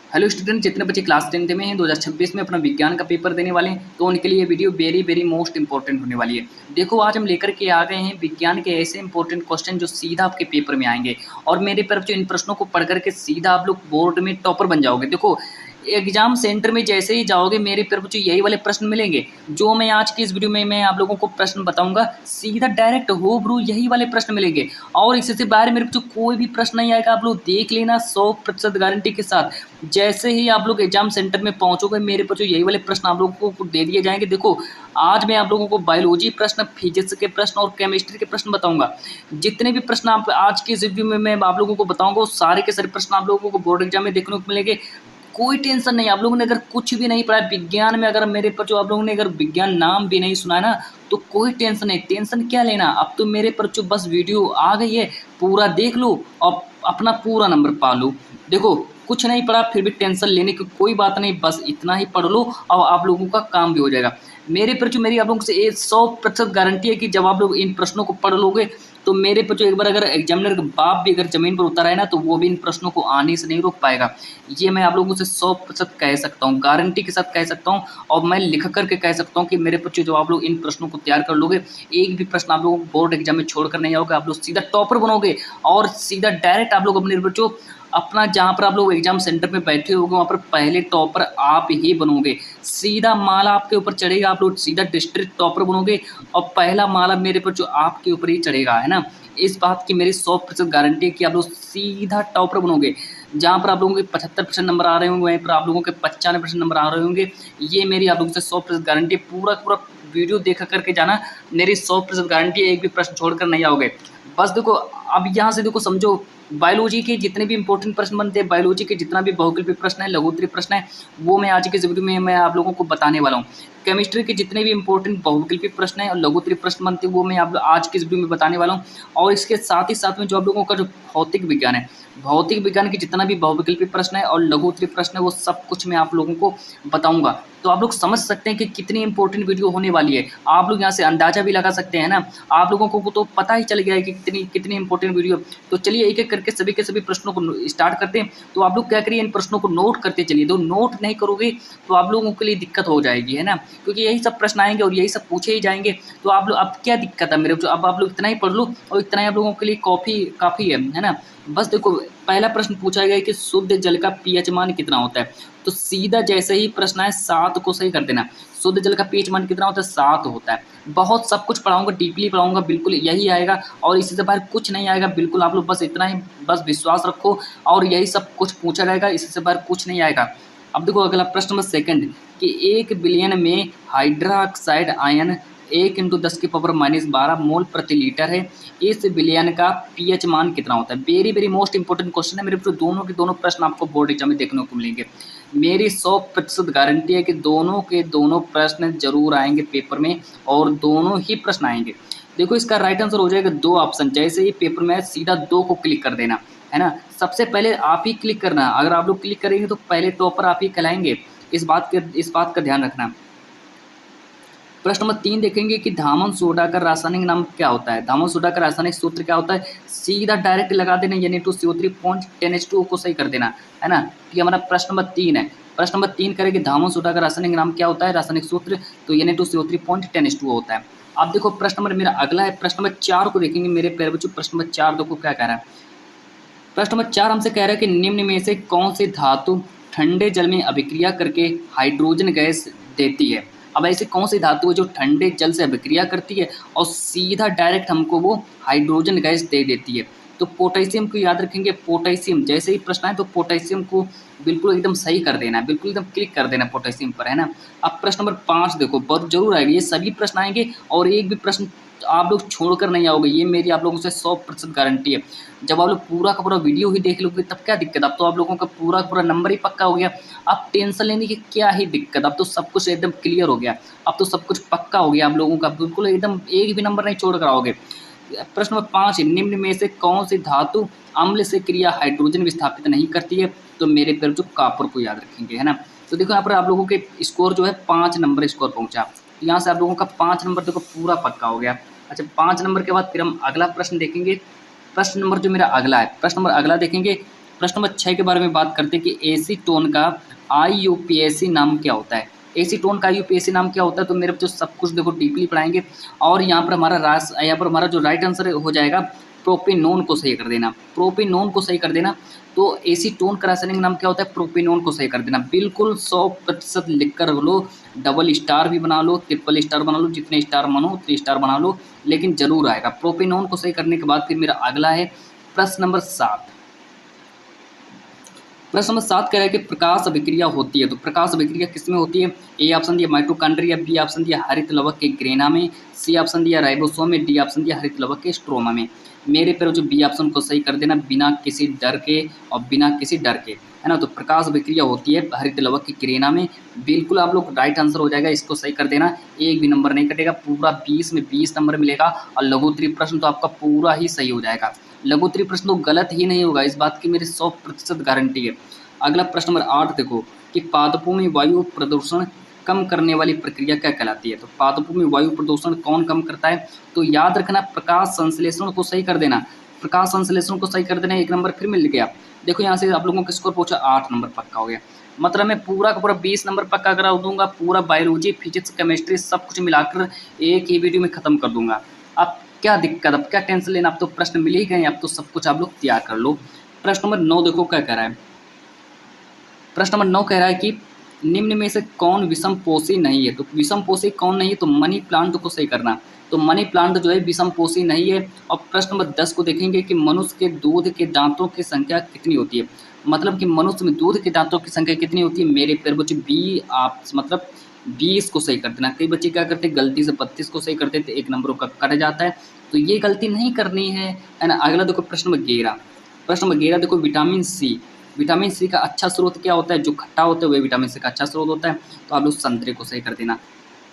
Hello student, जितने बच्चे class 10th में हैं 2026 में अपना विज्ञान का पेपर देने वाले हैं तो उनके लिए ये video very very most important होने वाली है। देखो, आज हम लेकर के आ गए हैं विज्ञान के ऐसे इंपॉर्टेंट क्वेश्चन जो सीधा आपके पेपर में आएंगे और मेरे तरफ जो इन प्रश्नों को पढ़ करके सीधा आप लोग बोर्ड में टॉपर बन जाओगे। देखो, एग्जाम सेंटर में जैसे ही जाओगे मेरे तरफ जो यही वाले प्रश्न मिलेंगे जो मैं आज की इस वीडियो में मैं आप लोगों को प्रश्न बताऊंगा, सीधा डायरेक्ट हो ब्रू यही वाले प्रश्न मिलेंगे और इससे बाहर मेरे जो कोई भी प्रश्न नहीं आएगा। आप लोग देख लेना 100% गारंटी के साथ। जैसे ही आप लोग एग्जाम सेंटर में पहुंचोगे मेरे पर जो यही वाले प्रश्न आप लोगों को दे दिए जाएंगे। देखो, आज मैं आप लोगों को बायोलॉजी प्रश्न, फिजिक्स के प्रश्न और केमिस्ट्री के प्रश्न बताऊंगा। जितने भी प्रश्न आप आज की इस रिव्यू में मैं आप लोगों को बताऊंगा वो सारे के सारे प्रश्न आप लोगों को बोर्ड एग्जाम में देखने को मिलेंगे। कोई टेंशन नहीं। आप लोगों ने अगर कुछ भी नहीं पढ़ा विज्ञान में, अगर मेरे पर जो आप लोगों ने अगर विज्ञान नाम भी नहीं सुना है ना, तो कोई टेंशन नहीं। टेंशन क्या लेना, अब तो मेरे पर जो बस वीडियो आ गई है पूरा देख लो और अपना पूरा नंबर पा लो। देखो, कुछ नहीं पढ़ा फिर भी टेंशन लेने की कोई बात नहीं, बस इतना ही पढ़ लो और आप लोगों का काम भी हो जाएगा। मेरे पर जो मेरी आप लोगों से 100% गारंटी है कि जब आप लोग इन प्रश्नों को पढ़ लोगे तो मेरे पर जो एक बार अगर एग्जामिनर का बाप भी अगर जमीन पर उतर आए ना तो वो भी इन प्रश्नों को आने से नहीं रोक पाएगा। ये मैं आप लोगों से 100% कह सकता हूँ, गारंटी के साथ कह सकता हूँ और मैं लिख करके कह सकता हूँ कि मेरे बच्चे जो आप लोग इन प्रश्नों को तैयार कर लोगे, एक भी प्रश्न आप लोगों को बोर्ड एग्जाम में छोड़कर नहीं आओगे। आप लोग सीधा टॉपर बनोगे और सीधा डायरेक्ट आप लोग अपने बच्चों अपना जहाँ पर आप लोग एग्जाम सेंटर में बैठे होंगे वहाँ पर पहले टॉपर आप ही बनोगे। सीधा माला आपके ऊपर चढ़ेगा, आप लोग सीधा डिस्ट्रिक्ट टॉपर बनोगे और पहला माला मेरे पर जो आपके ऊपर ही चढ़ेगा, है ना। इस बात की मेरी 100% गारंटी है कि आप लोग सीधा टॉपर बनोगे। जहाँ पर आप लोगों के 75% नंबर आ रहे होंगे वहीं पर आप लोगों के 95% नंबर आ रहे होंगे। ये मेरी आप लोगों से 100% गारंटी है। पूरा पूरा वीडियो देखा करके जाना, मेरी 100% गारंटी है, एक भी प्रश्न छोड़कर नहीं आओगे। बस देखो, अब यहाँ से देखो समझो, बायोलॉजी के जितने भी इंपॉर्टेंट प्रश्न बनते हैं, बायोलॉजी के जितना भी बहुकल्पी प्रश्न है, लघुत्तरीय प्रश्न है, वो मैं आज के इस वीडियो में मैं आप लोगों को बताने वाला हूँ। केमिस्ट्री के जितने भी इंपॉर्टेंट बहुकल्पी प्रश्न है और लघुत्तरीय प्रश्न बनते हैं वो मैं आप आज के इस वीडियो में बताने वाला हूँ। और इसके साथ ही साथ में जो आप लोगों का जो भौतिक विज्ञान है, भौतिक विज्ञान के जितना भी बहुविकल्पी प्रश्न है और लघुत्तरीय प्रश्न है वो सब कुछ मैं आप लोगों को बताऊंगा। तो आप लोग समझ सकते हैं कि कितनी इंपॉर्टेंट वीडियो होने वाली है। आप लोग यहाँ से अंदाजा भी लगा सकते हैं ना, आप लोगों को तो पता ही चल गया है कि कितनी कितनी इंपॉर्टेंट वीडियो। तो चलिए एक एक करके सभी के सभी प्रश्नों को स्टार्ट करते हैं। तो आप लोग क्या करिए, इन प्रश्नों को नोट करते चलिए। तो नोट नहीं करोगे तो आप लोगों के लिए दिक्कत हो जाएगी, है ना, क्योंकि यही सब प्रश्न आएंगे और यही सब पूछे ही जाएंगे। तो आप लोग अब क्या दिक्कत है मेरे, अब आप लोग इतना ही पढ़ लो और इतना ही आप लोगों के लिए काफ़ी है ना। बस देखो, पहला प्रश्न पूछा गया है कि शुद्ध जल का पीएच मान कितना होता है। तो सीधा जैसे ही प्रश्न है 7 को सही कर देना। शुद्ध जल का पीएच मान कितना होता है, 7 होता है। बहुत सब कुछ पढ़ाऊंगा, डीपली पढ़ाऊंगा, बिल्कुल यही आएगा और इससे बाहर कुछ नहीं आएगा। बिल्कुल आप लोग बस इतना ही बस विश्वास रखो और यही सब कुछ पूछा जाएगा, इससे बाहर कुछ नहीं आएगा। अब देखो अगला प्रश्न नंबर सेकंड कि 1 बिलियन में हाइड्रोक्साइड आयन 1 × 10⁻⁻12 मोल प्रति लीटर है। इस बिलियन का पीएच मान कितना होता है। Very very most important question है मेरे, तो दोनों के दोनों प्रश्न आपको बोर्ड एग्जाम में देखने को मिलेंगे। मेरी 100% गारंटी है कि दोनों के दोनों प्रश्न जरूर आएंगे पेपर में और दोनों ही प्रश्न आएंगे। देखो, इसका राइट आंसर हो जाएगा 2 ऑप्शन। जैसे ही पेपर में सीधा 2 को क्लिक कर देना, है ना। सबसे पहले आप ही क्लिक करना, अगर आप लोग क्लिक करेंगे तो पहले टॉपर आप ही कहलाएंगे। इस बात का ध्यान रखना। प्रश्न नंबर 3 देखेंगे कि धामन सोडा का रासायनिक नाम क्या होता है। धामन सोडा का रासायनिक सूत्र क्या होता है, सीधा डायरेक्ट लगा देना, Na2CO3 को सही कर देना, है ना। ये हमारा प्रश्न नंबर 3 है। प्रश्न नंबर 3 करेंगे धामन सोडा का रासायनिक नाम क्या होता है, रासायनिक सूत्र, तो Na2CO3 होता है। अब देखो प्रश्न नंबर मेरा अगला है, प्रश्न नंबर 4 को देखेंगे मेरे प्यारे बच्चों। प्रश्न नंबर 4 देखो क्या कह रहा है। प्रश्न नंबर 4 हमसे कह रहा है कि निम्न में से कौन सी धातु ठंडे जल में अभिक्रिया करके हाइड्रोजन गैस देती है। अब ऐसे कौन सी धातु है जो ठंडे जल से अभिक्रिया करती है और सीधा डायरेक्ट हमको वो हाइड्रोजन गैस दे देती है। तो पोटेशियम को याद रखेंगे। पोटेशियम जैसे ही प्रश्न आए तो पोटेशियम को बिल्कुल एकदम सही कर देना है, बिल्कुल एकदम क्लिक कर देना पोटेशियम पर, है ना। अब प्रश्न नंबर 5 देखो, बहुत जरूर आएगा, ये सभी प्रश्न आएंगे और एक भी प्रश्न आप लोग छोड़कर नहीं आओगे, ये मेरी आप लोगों से 100% गारंटी है। जब आप लोग पूरा का पूरा वीडियो ही देख लोगे तब क्या दिक्कत, अब तो आप लोगों का पूरा पूरा नंबर ही पक्का हो गया। अब टेंशन लेने की क्या ही दिक्कत, अब तो सब कुछ एकदम क्लियर हो गया, अब तो सब कुछ पक्का हो गया आप लोगों का, बिल्कुल एकदम एक भी नंबर नहीं छोड़ कर आओगे। प्रश्न नंबर 5, निम्न में से कौन सी धातु अम्ल से क्रिया हाइड्रोजन विस्थापित नहीं करती है। तो मेरे पर जो कॉपर को याद रखेंगे, है ना। तो देखो यहाँ पर आप लोगों के स्कोर जो है 5 नंबर स्कोर पहुंचा। यहाँ से आप लोगों का 5 नंबर देखो पूरा पक्का हो गया। अच्छा, 5 नंबर के बाद फिर हम अगला प्रश्न देखेंगे। प्रश्न नंबर जो मेरा अगला है, प्रश्न नंबर अगला देखेंगे प्रश्न नंबर 6 के बारे में बात करते हैं कि एसीटोन का आईयूपीएसी नाम क्या होता है। एसीटोन का आईयूपीएसी नाम क्या होता है, तो मेरे बच्चों सब कुछ देखो डीपली पढ़ाएंगे। और यहाँ पर हमारा जो राइट आंसर हो जाएगा प्रोपिनोन को सही कर देना, प्रोपिनोन को सही कर देना। तो एसीटोन का रासायनिक नाम क्या होता है, प्रोपिनोन को सही कर देना। बिल्कुल 100% लिख कर लो, डबल स्टार भी बना लो, ट्रिपल स्टार बना लो, जितने स्टार मानो उतने स्टार बना लो, लेकिन जरूर आएगा। प्रोपिनोन को सही करने के बाद फिर मेरा अगला है प्रश्न नंबर 7। प्रश्न नंबर 7 कह रहा है कि प्रकाश अभिक्रिया होती है, तो प्रकाश अभिक्रिया किसमें होती है। ए ऑप्शन दिया माइटोकॉन्ड्रिया, बी ऑप्शन दिया हरित लवक के ग्रेना में, सी ऑप्शन दिया राइबोसोम में, डी ऑप्शन दिया हरित लवक के स्ट्रोमा में। मेरे पर जो बी ऑप्शन को सही कर देना बिना किसी डर के और बिना किसी डर के, है ना। तो प्रकाश अभिक्रिया होती है हरित लवक की ग्रेना में। बिल्कुल आप लोग राइट आंसर हो जाएगा, इसको सही कर देना, एक भी नंबर नहीं कटेगा, पूरा 20 में 20 नंबर मिलेगा। और लघुत्तरी प्रश्न तो आपका पूरा ही सही हो जाएगा, लघुत्तरी प्रश्न तो गलत ही नहीं होगा, इस बात की मेरी 100% गारंटी है। अगला प्रश्न नंबर 8 देखो कि पादपों में वायु प्रदूषण कम करने वाली प्रक्रिया क्या कहलाती है। तो पादपों में वायु प्रदूषण कौन कम करता है, तो याद रखना प्रकाश संश्लेषण को सही कर देना, प्रकाश संश्लेषण को सही कर देना। एक नंबर फिर मिल गया। देखो यहाँ से आप लोगों का स्कोर पूछा 8 नंबर पक्का हो गया, मतलब मैं पूरा का पूरा 20 नंबर पक्का करा दूंगा, पूरा बायोलॉजी फिजिक्स केमिस्ट्री सब कुछ मिलाकर एक ही वीडियो में खत्म कर दूंगा। अब क्या दिक्कत, अब क्या टेंशन लेना, अब तो प्रश्न मिल ही गए, अब तो सब कुछ आप लोग तैयार कर लो। प्रश्न नंबर 9 देखो क्या कह रहा है। प्रश्न नंबर 9 कह रहा है कि निम्न में से कौन विषम पोषी नहीं है। तो विषम पोषी कौन नहीं है, तो मनी प्लांट को सही करना। तो मनी प्लांट जो है विषम पोषी नहीं है। और प्रश्न नंबर 10 को देखेंगे कि मनुष्य के दूध के दांतों की संख्या कितनी होती है, मतलब कि मनुष्य में दूध के दांतों की संख्या कितनी होती है। मेरे प्यारे बच्चे बी आप मतलब 20 को सही कर देना। कई बच्चे क्या करते हैं गलती से 32 को सही कर देते, एक नंबरों का कट जाता है, तो ये गलती नहीं करनी है ना। अगला देखो प्रश्न नंबर 11। प्रश्न नंबर 11 देखो विटामिन सी, विटामिन सी का अच्छा स्रोत क्या होता है, जो खट्टा होता है वह विटामिन सी का अच्छा स्रोत होता है। तो आप लोग संतरे को सही कर देना।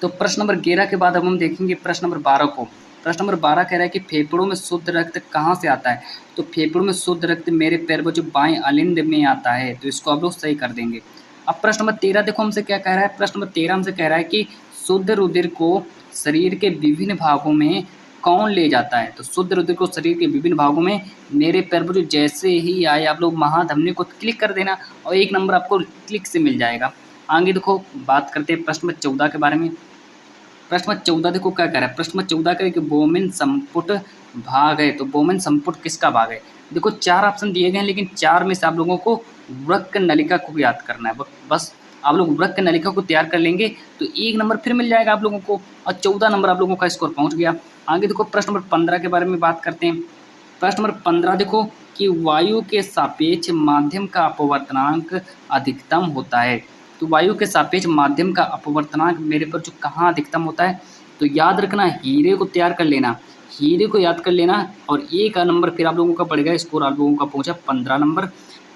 तो प्रश्न नंबर 11 के बाद अब हम देखेंगे प्रश्न नंबर 12 को। प्रश्न नंबर 12 कह रहा है कि फेफड़ों में शुद्ध रक्त कहाँ से आता है। तो फेफड़ों में शुद्ध रक्त मेरे पैर बच्चों बाएं अलिंद में आता है, तो इसको आप लोग सही कर देंगे। अब प्रश्न नंबर 13 देखो हमसे क्या कह रहा है। प्रश्न नंबर 13 हमसे कह रहा है कि शुद्ध रुधिर को शरीर के विभिन्न भागों में कौन ले जाता है। तो शुद्ध रुधिर को शरीर के विभिन्न भागों में मेरे पैर पर जो जैसे ही आए आप लोग महाधमनी को क्लिक कर देना और एक नंबर आपको क्लिक से मिल जाएगा। आगे देखो बात करते हैं प्रश्न नंबर 14 के बारे में। प्रश्न नंबर 14 देखो क्या कह रहा है। प्रश्न नंबर 14 कह रहा है कि बोमेन संपुट भाग है। तो बोमेन संपुट किसका भाग है। देखो 4 ऑप्शन दिए गए हैं, लेकिन 4 में से आप लोगों को वृक्क नलिका को भी याद करना है। बस आप लोग वृक्क नलिका को तैयार कर लेंगे तो एक नंबर फिर मिल जाएगा आप लोगों को, और 14 नंबर आप लोगों का स्कोर पहुंच गया। आगे देखो प्रश्न नंबर 15 के बारे में बात करते हैं। प्रश्न नंबर 15 देखो कि वायु के सापेक्ष माध्यम का अपवर्तनांक अधिकतम होता है। तो वायु के सापेक्ष माध्यम का अपवर्तनांक मेरे पर जो कहाँ अधिकतम होता है, तो याद रखना हीरे को तैयार कर लेना, हीरे को याद कर लेना। और एक नंबर फिर आप लोगों का बढ़ स्कोर आप लोगों का पहुंचा 15 नंबर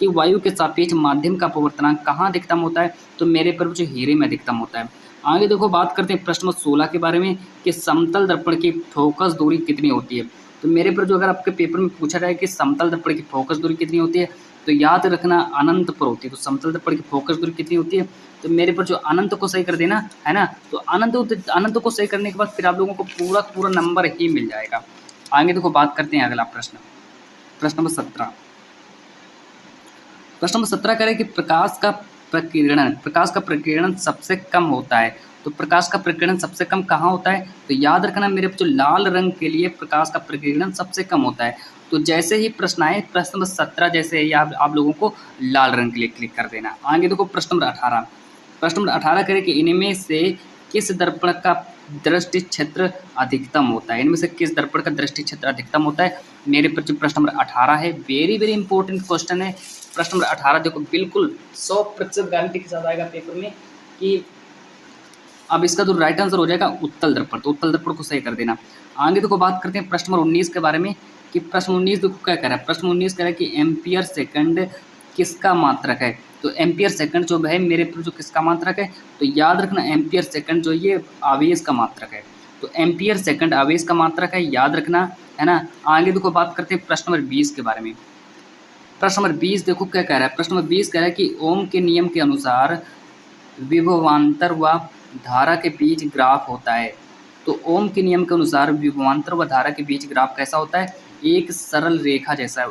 कि वायु के सापेक्ष माध्यम का अपवर्तनांक कहाँ अधिकतम होता है, तो मेरे पर जो हीरे में अधिकतम होता है। आगे देखो बात करते हैं प्रश्न नंबर 16 के बारे में कि समतल दर्पण की फोकस दूरी कितनी होती है। तो मेरे पर जो अगर आपके पेपर में पूछा जाए कि समतल दर्पण की फोकस दूरी कितनी होती है, तो याद रखना अनंत पर होती है। तो समतल दर्पण की फोकस दूरी कितनी होती है, तो मेरे पर जो अनंत को सही कर देना है ना। तो अनंत को सही करने के बाद फिर आप लोगों को पूरा नंबर ही मिल जाएगा। आगे देखो बात करते हैं अगला प्रश्न, प्रश्न नंबर 17। प्रश्न नंबर 17 कह रहे कि प्रकाश का प्रकीर्णन सबसे कम होता है। तो प्रकाश का प्रकीर्णन सबसे कम कहाँ होता है, तो याद रखना मेरे जो लाल रंग के लिए प्रकाश का प्रकीर्णन सबसे कम होता है। तो जैसे ही प्रश्न आए प्रश्न नंबर 17 जैसे ही आप लोगों को लाल रंग के लिए क्लिक कर देना। आगे देखो प्रश्न नंबर 18। प्रश्न नंबर 18 कह रहे कि इनमें से किस दर्पण का दृष्टि क्षेत्र अधिकतम होता है। इनमें से किस दर्पण का दृष्टि क्षेत्र अधिकतम होता है, मेरे पर जो प्रश्न नंबर 18 है वेरी इंपॉर्टेंट क्वेश्चन है। प्रश्न नंबर 18 देखो बिल्कुल 100% गारंटी के साथ आएगा पेपर में कि अब इसका तो राइट आंसर हो जाएगा उत्तल दर्पण। तो उत्तल दर्पण को सही कर देना। आगे देखो बात करते हैं प्रश्न नंबर 19 के बारे में कि प्रश्न 19 देखो क्या कह रहा है। प्रश्न 19 कह रहा है कि एम्पियर सेकंड किसका मात्रक है। तो एम्पियर सेकंड जो है मेरे पर जो किसका मात्रक है, तो याद रखना एम्पियर सेकंड जो ये आवेश का मात्रक है। तो एम्पियर सेकंड आवेश का मात्रक है, याद रखना है ना। आगे देखो बात करते हैं प्रश्न नंबर 20 के बारे में। प्रश्न नंबर 20 देखो क्या कह रहा है। प्रश्न नंबर 20 कह रहा है कि ओम के नियम के अनुसार विभवांतर व धारा के बीच ग्राफ होता है। तो ओम के नियम के अनुसार विभवांतर व धारा के बीच ग्राफ कैसा होता है, एक सरल रेखा जैसा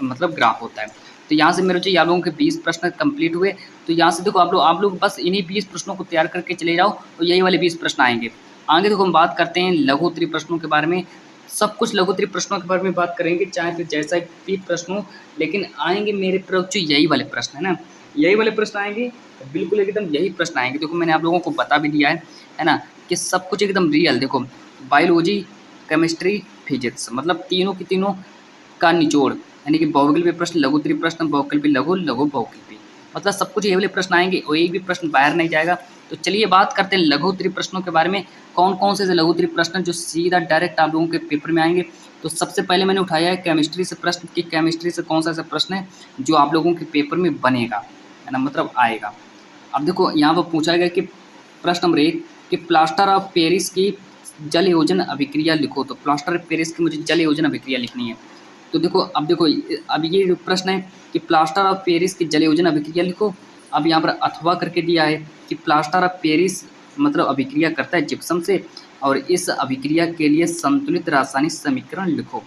मतलब ग्राफ होता है। तो यहाँ से मेरे जो आप लोगों के 20 प्रश्न कंप्लीट हुए। तो यहाँ से देखो आप लोग बस इन्हीं 20 प्रश्नों को तैयार करके चले जाओ, तो यही वाले 20 प्रश्न आएंगे। आगे देखो हम बात करते हैं लघु उत्तरीय प्रश्नों के बारे में। सब कुछ लघु उत्तरीय प्रश्नों के बारे में बात करेंगे, चाहे फिर जैसा भी प्रश्न हो, लेकिन आएंगे मेरे तरफ जो यही वाले प्रश्न है ना, यही वाले प्रश्न आएंगे, बिल्कुल एकदम यही प्रश्न आएंगे। देखो मैंने आप लोगों को बता भी दिया है ना, कि सब कुछ एकदम रियल। देखो बायोलॉजी, केमिस्ट्री, फिजिक्स, मतलब तीनों की तीनों का निचोड़, यानी कि बहुविकल्पीय प्रश्न, लघु उत्तरीय प्रश्न, बहुविकल्पीय लघु, लघु बहुविकल्पीय, मतलब सब कुछ ये वाले प्रश्न आएंगे और एक भी प्रश्न बाहर नहीं जाएगा। तो चलिए बात करते हैं लघु उत्तरीय प्रश्नों के बारे में। कौन कौन से लघु उत्तरीय प्रश्न जो सीधा डायरेक्ट आप लोगों के पेपर में आएंगे। तो सबसे पहले मैंने उठाया है केमिस्ट्री से प्रश्न, कि केमिस्ट्री से कौन सा ऐसा प्रश्न है जो आप लोगों के पेपर में बनेगा, है ना, मतलब आएगा। अब देखो यहाँ पर पूछा गया कि प्रश्न नंबर 1 कि प्लास्टर ऑफ पेरिस की जल योजन अभिक्रिया लिखो। तो प्लास्टर ऑफ पेरिस की मुझे जल योजन अभिक्रिया लिखनी है। तो देखो अब ये जो प्रश्न है कि प्लास्टर ऑफ पेरिस की जल योजन अभिक्रिया लिखो। अब यहाँ पर अथवा करके दिया है कि प्लास्टर ऑफ पेरिस मतलब अभिक्रिया करता है जिप्सम से, और इस अभिक्रिया के लिए संतुलित रासायनिक समीकरण लिखो।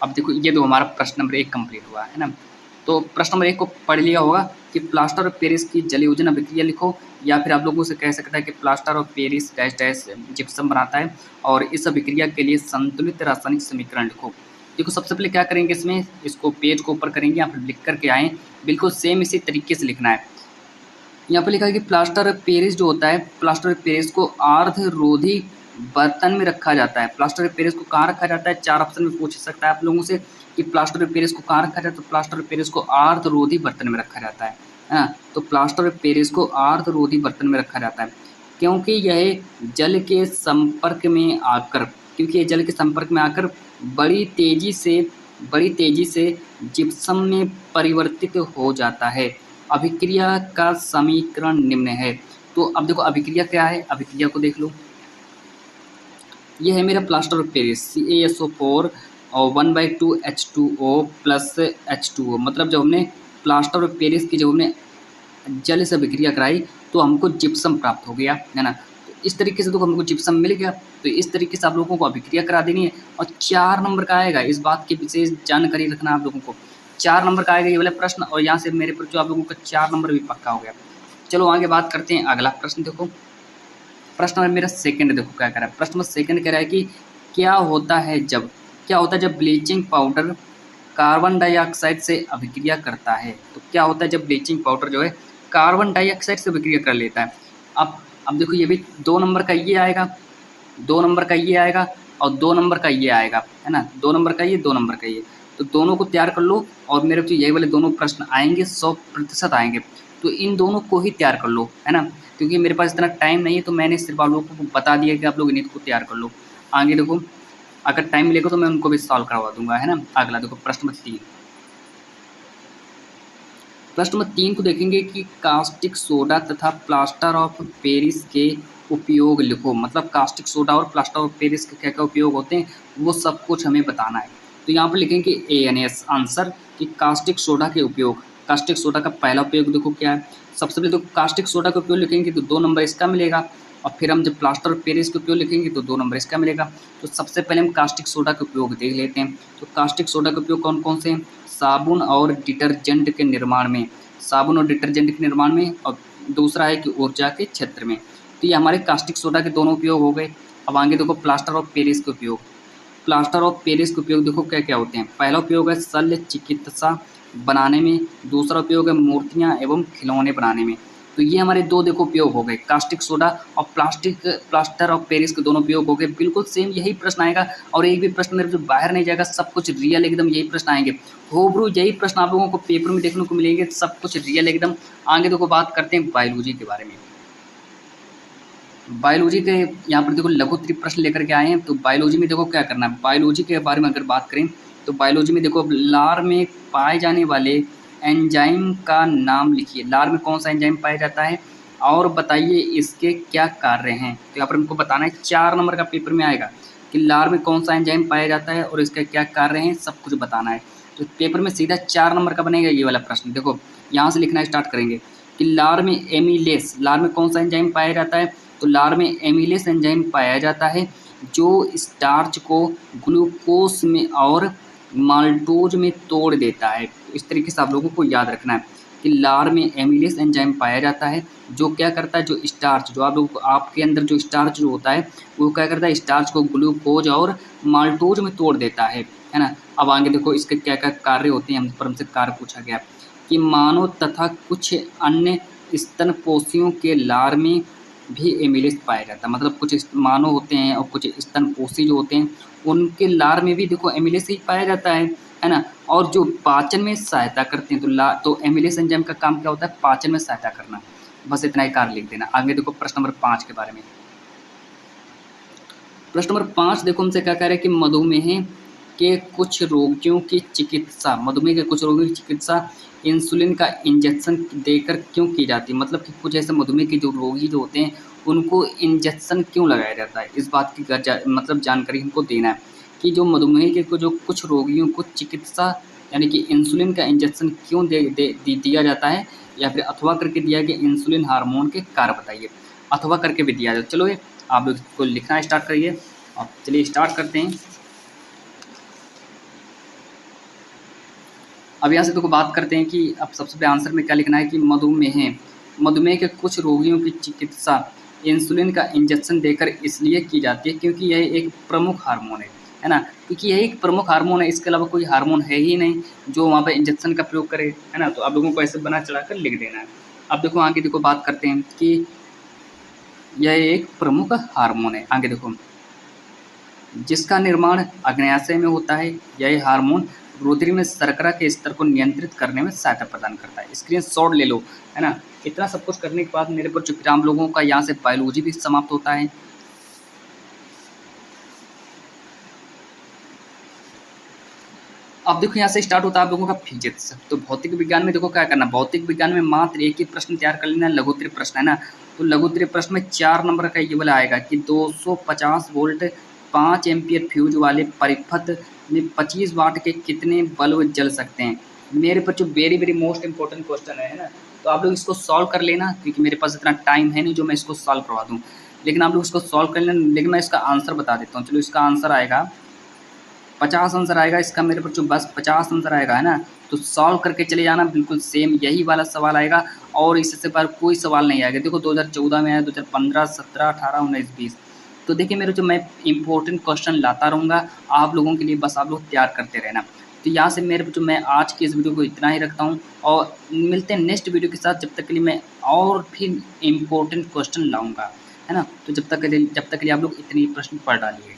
अब देखो ये तो हमारा प्रश्न नंबर 1 कंप्लीट हुआ है ना। तो प्रश्न नंबर 1 को पढ़ लिया होगा कि प्लास्टर ऑफ पेरिस की जल योजन अभिक्रिया लिखो, या फिर आप लोगों से कह सकता है कि plaster of Paris dash dash gypsum बनाता है और इस अभिक्रिया के लिए संतुलित रासायनिक समीकरण लिखो। देखो सबसे पहले क्या करेंगे, इसमें इसको पेज को ऊपर करेंगे, यहाँ पर लिख करके आए, बिल्कुल सेम इसी तरीके से लिखना है। यहाँ पर लिखा है कि प्लास्टर ऑफ पेरिस जो होता है, प्लास्टर ऑफ पेरिस को आर्द्ररोधी बर्तन में रखा जाता है। प्लास्टर ऑफ पेरिस को कहाँ रखा जाता है, 4 ऑप्शन में पूछ सकता है आप लोगों से कि प्लास्टर ऑफ पेरिस को कहाँ रखा जाता है। तो प्लास्टर ऑफ पेरिस को आर्द्ररोधी बर्तन में रखा जाता है ना। तो प्लास्टर ऑफ पेरिस को आर्द्ररोधी बर्तन में रखा जाता है क्योंकि यह जल के संपर्क में आकर बड़ी तेजी से जिप्सम में परिवर्तित हो जाता है। अभिक्रिया का समीकरण निम्न है। तो अब देखो अभिक्रिया क्या है, अभिक्रिया को देख लो। ये है मेरा प्लास्टर ऑफ पेरिस CaSO4 और 1/2 H2O प्लस H2O, मतलब जब हमने प्लास्टर ऑफ पेरिस की जब हमने जल से अभिक्रिया कराई तो हमको जिप्सम प्राप्त हो गया, है ना। तो इस तरीके से तो हमको जिप्सम मिल गया। तो इस तरीके से आप लोगों को अभिक्रिया करा देनी है। और 4 नंबर का आएगा, इस बात की विशेष जानकारी रखना आप लोगों को। 4 नंबर का आएगा ये वाला प्रश्न, और यहाँ से मेरे पर जो आप लोगों का 4 नंबर भी पक्का हो गया। चलो आगे बात करते हैं। अगला प्रश्न देखो, प्रश्न नंबर मेरा सेकंड देखो क्या कह रहा है। प्रश्न नंबर सेकंड कह रहा है कि क्या होता है जब ब्लीचिंग पाउडर कार्बन डाइऑक्साइड से अभिक्रिया करता है। तो क्या होता है जब ब्लीचिंग पाउडर जो है कार्बन डाइऑक्साइड से अभिक्रिया कर लेता है। अब देखो ये भी 2 नंबर का ये आएगा, 2 नंबर का ये आएगा और 2 नंबर का ये आएगा, है ना। 2 नंबर का ये, 2 नंबर का ये, तो दोनों को तैयार कर लो। और मेरे तो यही वाले दोनों प्रश्न आएंगे, 100% आएंगे। तो इन दोनों को ही तैयार कर लो, है ना, क्योंकि मेरे पास इतना टाइम नहीं है। तो मैंने सिर्फ आप लोगों को बता दिया कि आप लोग इन्हीं को तैयार कर लो। आगे देखो अगर टाइम मिलेगा तो मैं उनको भी सॉल्व करवा दूंगा, है ना। अगला देखो प्रश्न नंबर 3। प्रश्न नंबर 3 को देखेंगे कि कास्टिक सोडा तथा प्लास्टर ऑफ पेरिस के उपयोग लिखो। मतलब कास्टिक सोडा और प्लास्टर ऑफ पेरिस के क्या क्या उपयोग होते हैं वो सब कुछ हमें बताना है। तो यहाँ पर लिखेंगे ANS आंसर कि कास्टिक सोडा के उपयोग। कास्टिक सोडा का पहला उपयोग देखो क्या है। सबसे पहले तो कास्टिक सोडा का उपयोग लिखेंगे तो 2 नंबर इसका मिलेगा, और फिर हम जब प्लास्टर ऑफ पेरिस का उपयोग लिखेंगे तो 2 नंबर इसका मिलेगा। तो सबसे पहले हम कास्टिक सोडा का उपयोग देख लेते हैं। तो कास्टिक सोडा का उपयोग कौन कौन से हैं, साबुन और डिटर्जेंट के निर्माण में, साबुन और डिटर्जेंट के निर्माण में, और दूसरा है कि ऊर्जा के क्षेत्र में। तो ये हमारे कास्टिक सोडा के दोनों उपयोग हो गए। अब आगे देखो प्लास्टर ऑफ पेरिस के उपयोग। प्लास्टर ऑफ पेरिस के उपयोग देखो क्या क्या होते हैं। पहला उपयोग है शल्य चिकित्सा बनाने में, दूसरा उपयोग है मूर्तियाँ एवं खिलौने बनाने में। तो ये हमारे 2 देखो उपयोग हो गए, कास्टिक सोडा और प्लास्टर ऑफ पेरिस के दोनों उपयोग हो गए। बिल्कुल सेम यही प्रश्न आएगा, और एक भी प्रश्न मेरे जो बाहर नहीं जाएगा, सब कुछ रियल एकदम यही प्रश्न आएंगे। होब्रू यही प्रश्न आप लोगों को पेपर में देखने को मिलेंगे, सब कुछ रियल एकदम। आगे देखो बात करते हैं बायोलॉजी के बारे में। बायोलॉजी के यहाँ पर देखो लघु उत्तरीय प्रश्न लेकर के आए हैं। तो बायोलॉजी में देखो क्या करना है। बायोलॉजी के बारे में अगर बात करें तो बायोलॉजी में देखो लार में पाए जाने वाले एंजाइम का नाम लिखिए। लार में कौन सा एंजाइम पाया जाता है और बताइए इसके क्या कार्य हैं। तो यहाँ पर हमको बताना है, 4 नंबर का पेपर में आएगा कि लार में कौन सा एंजाइम पाया जाता है और इसके क्या कार्य हैं, सब कुछ बताना है। तो पेपर में सीधा 4 नंबर का बनेगा ये वाला प्रश्न। देखो यहाँ से लिखना स्टार्ट करेंगे कि लार में एमिलेस, लार में कौन सा एंजाइम पाया जाता है। तो लार में एमिलेस एंजाइम पाया जाता है जो स्टार्च को ग्लूकोज में और माल्टोज में तोड़ देता है। इस तरीके से आप लोगों को याद रखना है कि लार में एमिलेस एंजाइम पाया जाता है, जो क्या करता है, जो स्टार्च, जो आप लोग आपके अंदर जो स्टार्च जो होता है वो क्या करता है, स्टार्च को ग्लूकोज और माल्टोज में तोड़ देता है ना। अब आगे देखो इसके क्या क्या कार्य होते हैं, हम पर हमसे कार्य पूछा गया कि मानव तथा कुछ अन्य स्तनपोषियों के लार में भी एमिलेस पाया जाता है। मतलब कुछ मानव होते हैं और कुछ स्तनपोषी जो होते हैं उनके लार में भी देखो एमिलेस ही पाया जाता है ना। और जो पाचन में सहायता करते हैं तो एमिलेस एंजाइम का काम क्या होता है, पाचन में सहायता करना। बस इतना ही कार्य लिख देना। आगे देखो प्रश्न नंबर 5 के बारे में। प्रश्न नंबर 5 देखो हमसे क्या कह रहा है कि मधुमेह के कुछ रोगियों की चिकित्सा, मधुमेह के कुछ रोगियों की चिकित्सा इंसुलिन का इंजेक्शन देकर क्यों की जाती है। मतलब कि कुछ ऐसे मधुमेह के जो रोगी जो होते हैं उनको इंजेक्शन क्यों लगाया जाता है, इस बात की मतलब जानकारी हमको देना है कि जो मधुमेह के जो कुछ रोगियों को चिकित्सा यानी कि इंसुलिन का इंजेक्शन क्यों दिया जाता है, या फिर अथवा करके दिया गया इंसुलिन हार्मोन के कार्य बताइए। अथवा करके भी दिया जाए। चलो ये आप इसको लिखना स्टार्ट करिए। अब चलिए स्टार्ट करते हैं। अब यहाँ से तो बात करते हैं कि अब सबसे पहले आंसर में क्या लिखना है कि मधुमेह के कुछ रोगियों की चिकित्सा इंसुलिन का इंजेक्शन देकर इसलिए की जाती है क्योंकि यह एक प्रमुख हार्मोन है ना। क्योंकि यह एक प्रमुख हार्मोन है, इसके अलावा कोई हार्मोन है ही नहीं जो वहाँ पर इंजेक्शन का प्रयोग करे, है ना। तो आप लोगों को ऐसे बना चढ़ा कर लिख देना है। अब देखो आगे देखो बात करते हैं कि यह एक प्रमुख हार्मोन है। आगे देखो जिसका निर्माण अग्न्याशय में होता है, यह हार्मोन रुधिर में शर्करा के स्तर को नियंत्रित करने में सहायता प्रदान करता है। स्क्रीन शॉट ले लो, है ना। इतना सब कुछ करने के बाद मेरे पर चुपचाप आप लोगों का यहाँ से बायोलॉजी भी समाप्त होता है। अब देखो यहाँ से स्टार्ट होता है आप लोगों का फिजिक्स। तो भौतिक विज्ञान में देखो क्या करना, भौतिक विज्ञान में मात्र एक ही प्रश्न तैयार कर लेना, लघुत्तरीय प्रश्न, है ना। तो लघुत्तरीय प्रश्न में 4 नंबर का ये वाला आएगा कि 250 वोल्ट 5 एम्पियर फ्यूज वाले परिपथ में 25 वाट के कितने बल्ब जल सकते हैं। मेरे पर जो very very most important question है ना, तो आप लोग इसको सॉल्व कर लेना क्योंकि मेरे पास इतना टाइम है नहीं जो मैं इसको सॉल्व करवा दूँ। लेकिन आप लोग इसको सॉल्व कर लेना, लेकिन मैं इसका आंसर बता देता हूँ। चलो इसका आंसर आएगा 50 आंसर आएगा इसका मेरे पर, जो बस 50 आंसर आएगा, है ना। तो सॉल्व करके चले जाना, बिल्कुल सेम यही वाला सवाल आएगा और इससे पर कोई सवाल नहीं आएगा। देखो 2014 में आया, 2015, 17, 18, 19, 20। तो देखिए मेरे जो मैं इंपॉर्टेंट क्वेश्चन लाता रहूँगा आप लोगों के लिए, बस आप लोग तैयार करते रहना। तो यहाँ से मेरे जो मैं आज की इस वीडियो को इतना ही रखता हूँ और मिलते हैं नेक्स्ट वीडियो के साथ। जब तक के लिए मैं और फिर इम्पोर्टेंट क्वेश्चन लाऊँगा, है ना। तो जब तक के लिए आप लोग इतनी प्रश्न पढ़ डालिए।